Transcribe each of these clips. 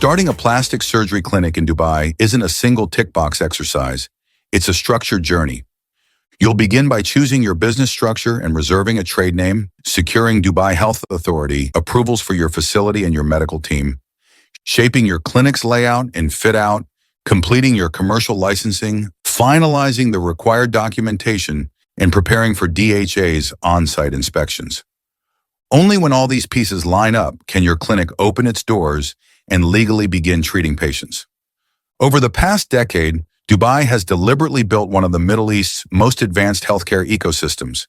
Starting a plastic surgery clinic in Dubai isn't a single tick box exercise. It's a structured journey. You'll begin by choosing your business structure and reserving a trade name, securing Dubai Health Authority approvals for your facility and your medical team, shaping your clinic's layout and fit out, completing your commercial licensing, finalizing the required documentation, and preparing for DHA's on-site inspections. Only when all these pieces line up can your clinic open its doors and legally begin treating patients. Over the past decade, Dubai has deliberately built one of the Middle East's most advanced healthcare ecosystems.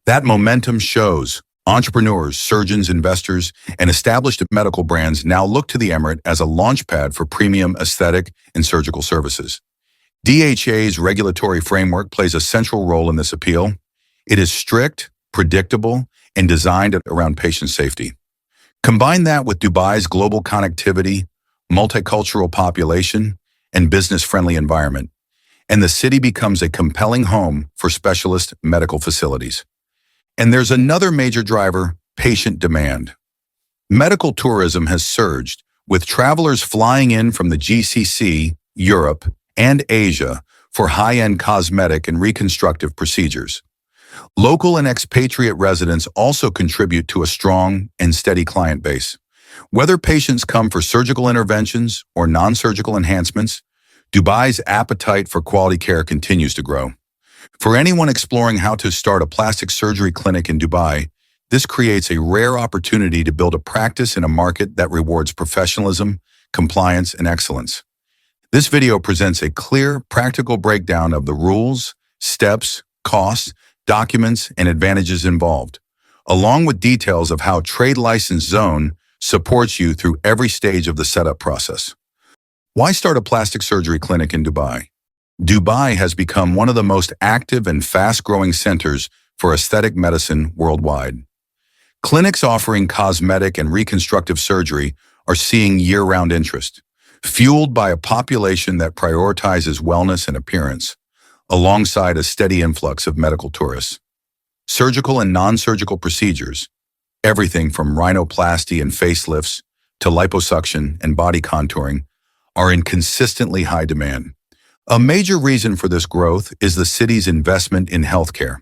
That momentum shows. Entrepreneurs, surgeons, investors, and established medical brands now look to the Emirate as a launchpad for premium aesthetic and surgical services. DHA's regulatory framework plays a central role in this appeal. It is strict, predictable, and designed around patient safety. Combine that with Dubai's global connectivity, multicultural population, and business-friendly environment, and the city becomes a compelling home for specialist medical facilities. And there's another major driver: patient demand. Medical tourism has surged, with travelers flying in from the GCC, Europe, and Asia for high-end cosmetic and reconstructive procedures. Local and expatriate residents also contribute to a strong and steady client base. Whether patients come for surgical interventions or non-surgical enhancements, Dubai's appetite for quality care continues to grow. For anyone exploring how to start a plastic surgery clinic in Dubai, this creates a rare opportunity to build a practice in a market that rewards professionalism, compliance, and excellence. This video presents a clear, practical breakdown of the rules, steps, costs, documents, and advantages involved, along with details of how Trade License Zone supports you through every stage of the setup process. Why start a plastic surgery clinic in Dubai? Dubai has become one of the most active and fast-growing centers for aesthetic medicine worldwide. Clinics offering cosmetic and reconstructive surgery are seeing year-round interest, fueled by a population that prioritizes wellness and appearance, alongside a steady influx of medical tourists. Surgical and non-surgical procedures, everything from rhinoplasty and facelifts to liposuction and body contouring, are in consistently high demand. A major reason for this growth is the city's investment in healthcare.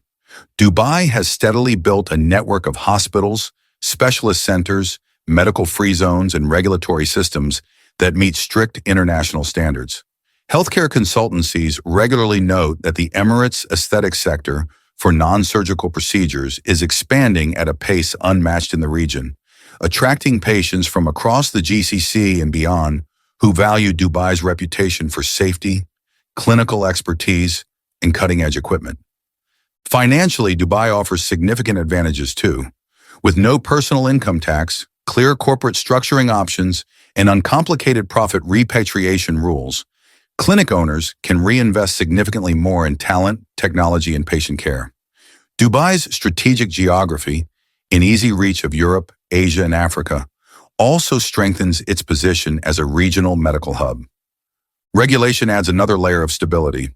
Dubai has steadily built a network of hospitals, specialist centers, medical-free zones, and regulatory systems that meet strict international standards. Healthcare consultancies regularly note that the Emirates aesthetic sector for non-surgical procedures is expanding at a pace unmatched in the region, attracting patients from across the GCC and beyond who value Dubai's reputation for safety, clinical expertise, and cutting-edge equipment. Financially, Dubai offers significant advantages too. With no personal income tax, clear corporate structuring options, and uncomplicated profit repatriation rules, clinic owners can reinvest significantly more in talent, technology, and patient care. Dubai's strategic geography, in easy reach of Europe, Asia, and Africa, also strengthens its position as a regional medical hub. Regulation adds another layer of stability.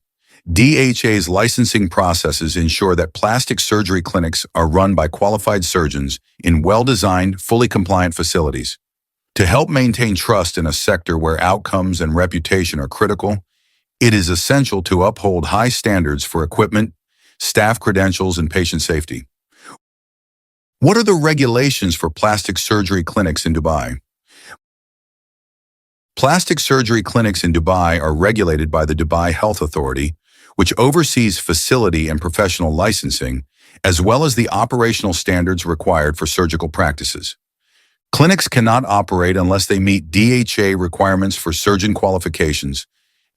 DHA's licensing processes ensure that plastic surgery clinics are run by qualified surgeons in well-designed, fully compliant facilities. To help maintain trust in a sector where outcomes and reputation are critical, it is essential to uphold high standards for equipment, staff credentials, and patient safety. What are the regulations for plastic surgery clinics in Dubai? Plastic surgery clinics in Dubai are regulated by the Dubai Health Authority, which oversees facility and professional licensing, as well as the operational standards required for surgical practices. Clinics cannot operate unless they meet DHA requirements for surgeon qualifications,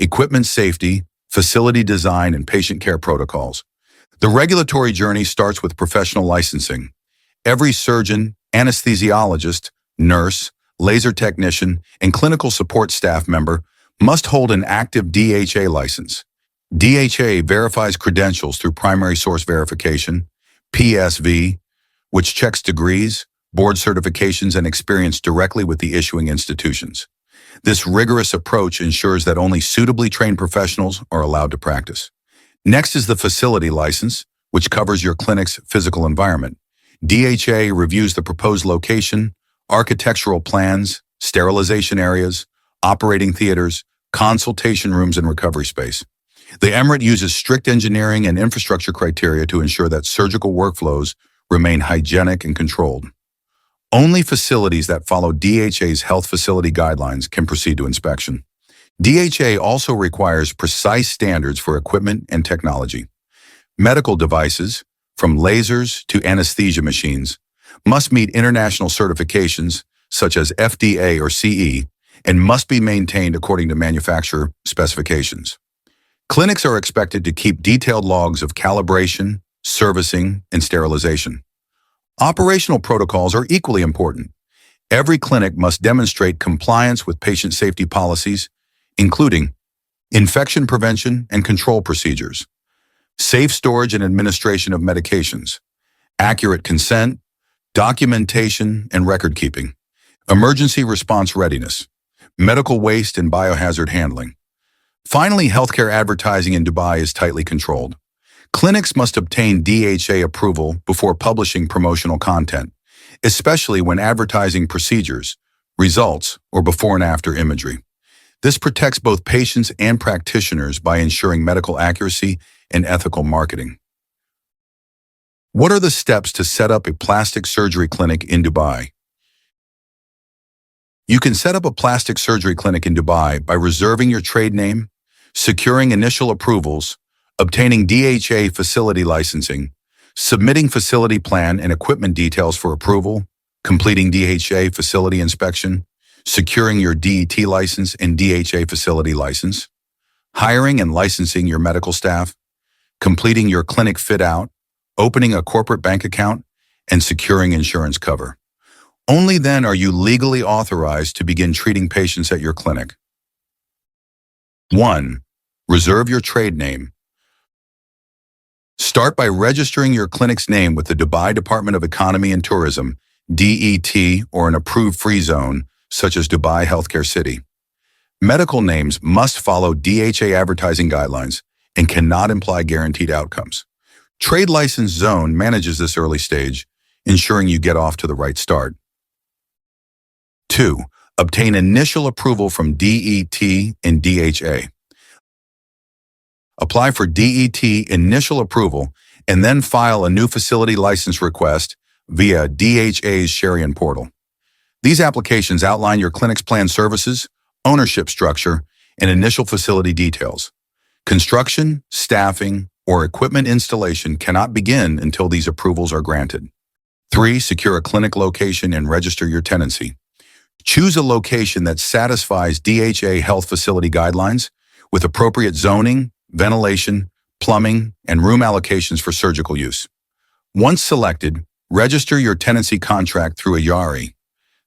equipment safety, facility design, and patient care protocols. The regulatory journey starts with professional licensing. Every surgeon, anesthesiologist, nurse, laser technician, and clinical support staff member must hold an active DHA license. DHA verifies credentials through primary source verification, PSV, which checks degrees, board certifications, and experience directly with the issuing institutions. This rigorous approach ensures that only suitably trained professionals are allowed to practice. Next is the facility license, which covers your clinic's physical environment. DHA reviews the proposed location, architectural plans, sterilization areas, operating theaters, consultation rooms, and recovery space. The Emirate uses strict engineering and infrastructure criteria to ensure that surgical workflows remain hygienic and controlled. Only facilities that follow DHA's health facility guidelines can proceed to inspection. DHA also requires precise standards for equipment and technology. Medical devices, from lasers to anesthesia machines, must meet international certifications such as FDA or CE and must be maintained according to manufacturer specifications. Clinics are expected to keep detailed logs of calibration, servicing, and sterilization. Operational protocols are equally important. Every clinic must demonstrate compliance with patient safety policies, including infection prevention and control procedures, safe storage and administration of medications, accurate consent, documentation and record keeping, emergency response readiness, medical waste and biohazard handling. Finally, healthcare advertising in Dubai is tightly controlled. Clinics must obtain DHA approval before publishing promotional content, especially when advertising procedures, results, or before and after imagery. This protects both patients and practitioners by ensuring medical accuracy and ethical marketing. What are the steps to set up a plastic surgery clinic in Dubai? You can set up a plastic surgery clinic in Dubai by reserving your trade name, securing initial approvals, obtaining DHA facility licensing, submitting facility plan and equipment details for approval, completing DHA facility inspection, securing your DET license and DHA facility license, hiring and licensing your medical staff, completing your clinic fit-out, opening a corporate bank account, and securing insurance cover. Only then are you legally authorized to begin treating patients at your clinic. 1. Reserve your trade name. Start by registering your clinic's name with the Dubai Department of Economy and Tourism, DET, or an approved free zone, such as Dubai Healthcare City. Medical names must follow DHA advertising guidelines and cannot imply guaranteed outcomes. Trade License Zone manages this early stage, ensuring you get off to the right start. 2. Obtain initial approval from DET and DHA. Apply for DET initial approval and then file a new facility license request via DHA's Sharian portal. These applications outline your clinic's planned services, ownership structure, and initial facility details. Construction, staffing, or equipment installation cannot begin until these approvals are granted. 3. Secure a clinic location and register your tenancy. Choose a location that satisfies DHA health facility guidelines with appropriate zoning, ventilation, plumbing, and room allocations for surgical use. Once selected, register your tenancy contract through a YARI.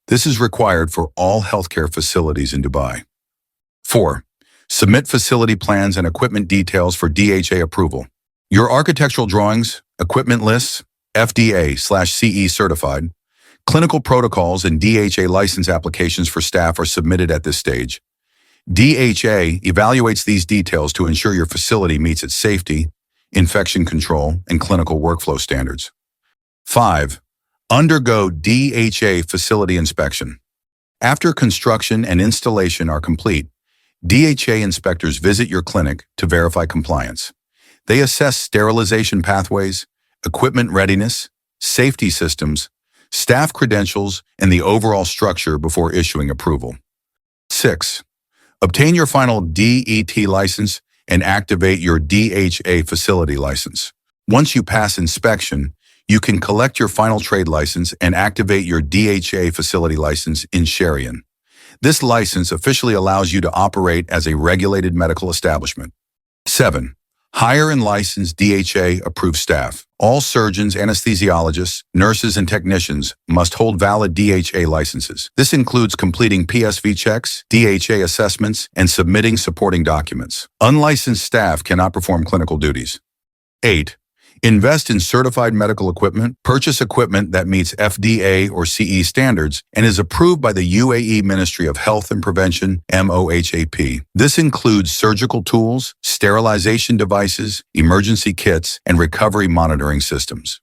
This is required for all healthcare facilities in Dubai. 4. Submit facility plans and equipment details for DHA approval. Your architectural drawings, equipment lists, FDA/CE certified, clinical protocols, and DHA license applications for staff are submitted at this stage. DHA evaluates these details to ensure your facility meets its safety, infection control, and clinical workflow standards. 5. Undergo DHA facility inspection. After construction and installation are complete, DHA inspectors visit your clinic to verify compliance. They assess sterilization pathways, equipment readiness, safety systems, staff credentials, and the overall structure before issuing approval. 6. Obtain your final DET license and activate your DHA facility license. Once you pass inspection, you can collect your final trade license and activate your DHA facility license in Sharian. This license officially allows you to operate as a regulated medical establishment. 7. Hire and license DHA-approved staff. All surgeons, anesthesiologists, nurses, and technicians must hold valid DHA licenses. This includes completing PSV checks, DHA assessments, and submitting supporting documents. Unlicensed staff cannot perform clinical duties. 8. Invest in certified medical equipment. Purchase equipment that meets FDA or CE standards and is approved by the UAE Ministry of Health and Prevention, MOHAP. This includes surgical tools, sterilization devices, emergency kits, and recovery monitoring systems.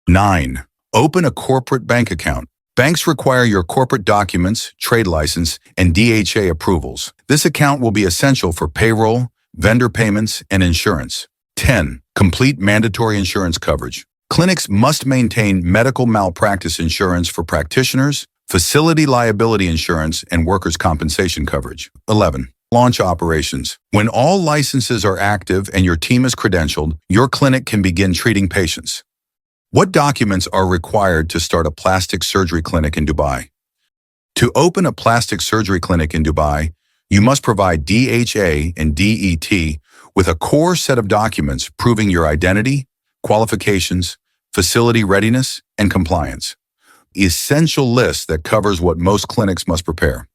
9. Open a corporate bank account. Banks require your corporate documents, trade license, and DHA approvals. This account will be essential for payroll, vendor payments, and insurance. 10. Complete mandatory insurance coverage. Clinics must maintain medical malpractice insurance for practitioners, facility liability insurance, and workers' compensation coverage. 11. Launch operations. When all licenses are active and your team is credentialed, your clinic can begin treating patients. What documents are required to start a plastic surgery clinic in Dubai? To open a plastic surgery clinic in Dubai, you must provide DHA and DET with a core set of documents proving your identity, qualifications, facility readiness, and compliance. Essential list that covers what most clinics must prepare.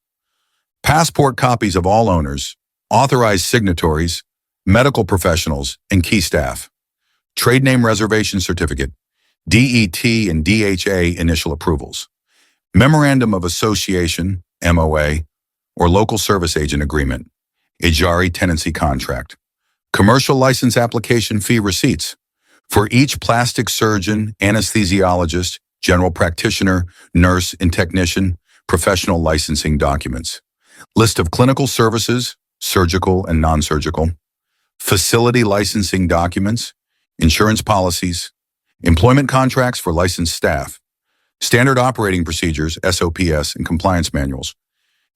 Passport copies of all owners, authorized signatories, medical professionals, and key staff. Trade name reservation certificate, DET and DHA initial approvals. Memorandum of Association, MOA, or Local Service Agent Agreement, Ijari Tenancy Contract. Commercial license application fee receipts. For each plastic surgeon, anesthesiologist, general practitioner, nurse, and technician, professional licensing documents. List of clinical services, surgical and non-surgical. Facility licensing documents, insurance policies, employment contracts for licensed staff, standard operating procedures, SOPs, and compliance manuals.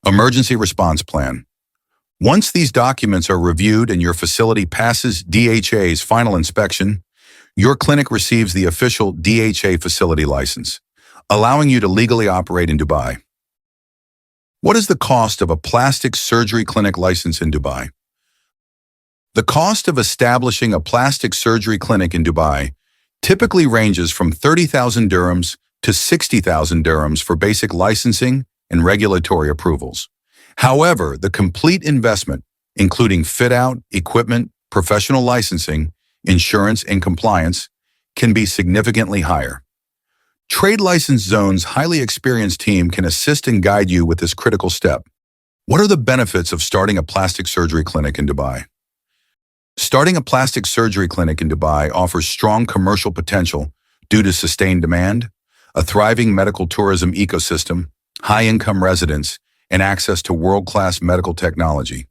Emergency response plan. Once these documents are reviewed and your facility passes DHA's final inspection, your clinic receives the official DHA facility license, allowing you to legally operate in Dubai. What is the cost of a plastic surgery clinic license in Dubai? The cost of establishing a plastic surgery clinic in Dubai typically ranges from 30,000 dirhams to 60,000 dirhams for basic licensing and regulatory approvals. However, the complete investment, including fit-out, equipment, professional licensing, insurance, and compliance, can be significantly higher. Trade License Zone's highly experienced team can assist and guide you with this critical step. What are the benefits of starting a plastic surgery clinic in Dubai? Starting a plastic surgery clinic in Dubai offers strong commercial potential due to sustained demand, a thriving medical tourism ecosystem, high-income residents, and access to world-class medical technology.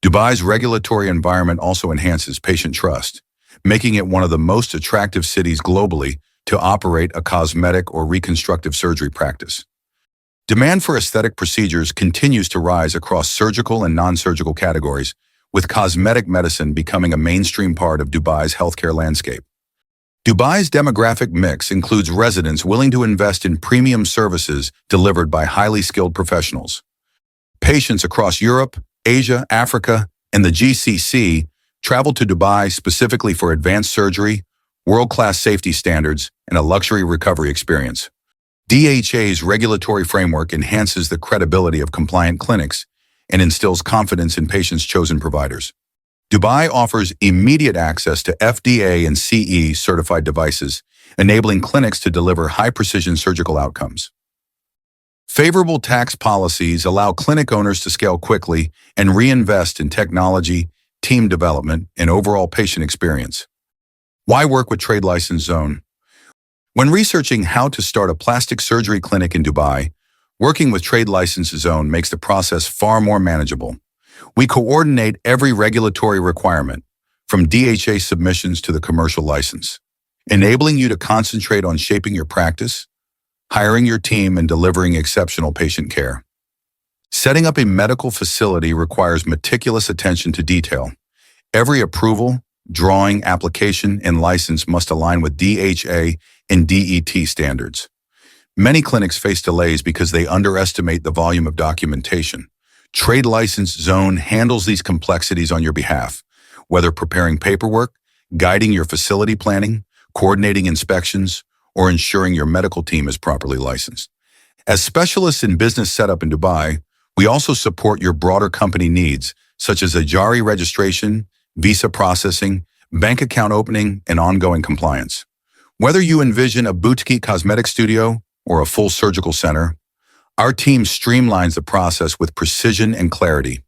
Dubai's regulatory environment also enhances patient trust, making it one of the most attractive cities globally to operate a cosmetic or reconstructive surgery practice. Demand for aesthetic procedures continues to rise across surgical and non-surgical categories, with cosmetic medicine becoming a mainstream part of Dubai's healthcare landscape. Dubai's demographic mix includes residents willing to invest in premium services delivered by highly skilled professionals. Patients across Europe, Asia, Africa, and the GCC travel to Dubai specifically for advanced surgery, world-class safety standards, and a luxury recovery experience. DHA's regulatory framework enhances the credibility of compliant clinics and instills confidence in patients' chosen providers. Dubai offers immediate access to FDA and CE certified devices, enabling clinics to deliver high-precision surgical outcomes. Favorable tax policies allow clinic owners to scale quickly and reinvest in technology, team development, and overall patient experience. Why work with Trade License Zone? When researching how to start a plastic surgery clinic in Dubai, working with Trade License Zone makes the process far more manageable. We coordinate every regulatory requirement, from DHA submissions to the commercial license, enabling you to concentrate on shaping your practice, hiring your team, and delivering exceptional patient care. Setting up a medical facility requires meticulous attention to detail. Every approval, drawing, application, and license must align with DHA and DET standards. Many clinics face delays because they underestimate the volume of documentation. Trade License Zone handles these complexities on your behalf, whether preparing paperwork, guiding your facility planning, coordinating inspections, or ensuring your medical team is properly licensed. As specialists in business setup in Dubai, we also support your broader company needs, such as Ijari registration, visa processing, bank account opening, and ongoing compliance. Whether you envision a boutique cosmetic studio or a full surgical center, our team streamlines the process with precision and clarity.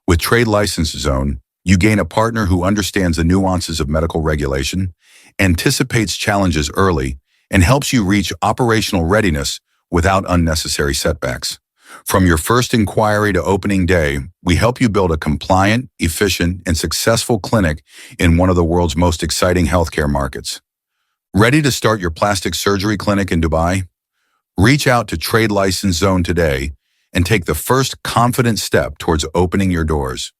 With Trade License Zone, you gain a partner who understands the nuances of medical regulation, anticipates challenges early, and helps you reach operational readiness without unnecessary setbacks. From your first inquiry to opening day, we help you build a compliant, efficient, and successful clinic in one of the world's most exciting healthcare markets. Ready to start your plastic surgery clinic in Dubai? Reach out to Trade License Zone today and take the first confident step towards opening your doors.